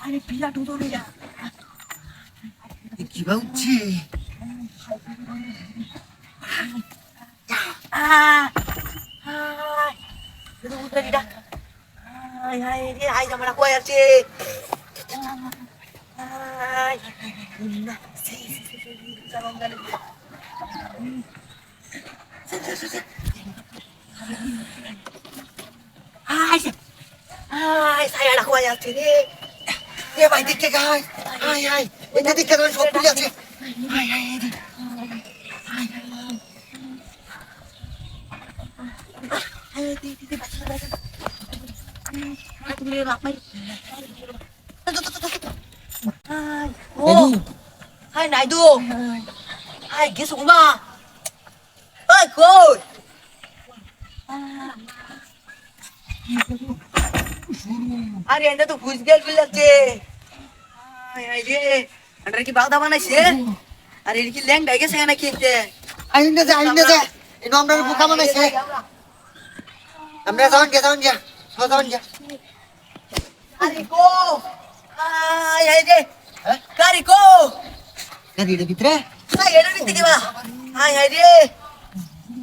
আরে বিরাট উদরে যা কি বলছি আমরা কই আছে saya kau ayat sini. এ ভাই দেখতে গাই হাই হাই এটা দেখতে গাই সব খুলে আছে high high Hai này đu. Hai kia súng mà. Ơi cô. আরে এটা তো ঘুষ গেল লাগছে আয় রে আন্ডার কি বাগদা বানাইছে আর এর কি ল্যাং ডাইগে সেখানে কিনতে আইনে যা এই নম্বরের বুকা বানাইছে আমরা যাওন গে যাওন গে আরে কো আয় রে কারি কো গাড়ির ভিতরে আয় এর ভিতরে কি বা আয় রে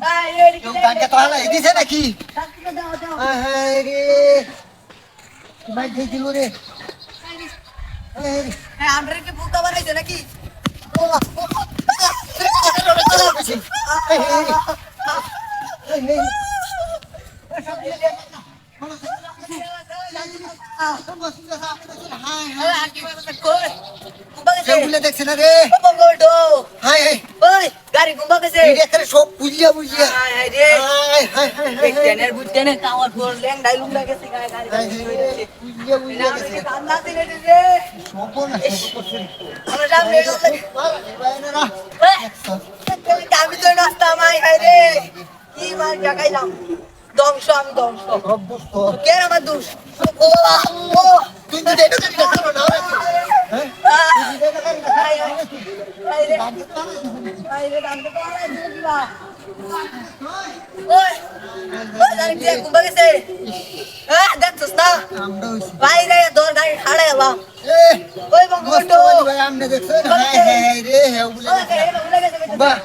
আয় রে কেউ গানটা তো হালা দিছে নাকি হাই রে ভাই দেখি রে হ্যাঁ আমরা কি বুকা বানাইছে নাকি দেখছে না রে হাই হাই ওই গাড়ি গুম্বা গেছে সব বুঝিয়া বুঝিয়া হাই রে হাই হাই হাই টেনের বুঝতেনে কাওয়ার পর ল্যাং ডাইলুম লাগেছে গাড়ি বুঝিয়া বুঝিয়া গেছে কান্না দিলে রে সপনা করছে আমরা যাব রে আমি তো নাস্তা মাই হাই রে কি মার জাগাইলাম ধ্বংস আমি ধ্বংস কে আমার দোষ ও ও তুই তো দেখো না হ্যাঁ ওই জানি কি কুম্বা গেছে হ্যাঁ দেখছস না বাইরে দর গাড়ি ছাড়ে এলাম ওই বঙ্গটো ভাই আমনে দেখছ হাই হাই রে হে বলে ওই গেছে বাহ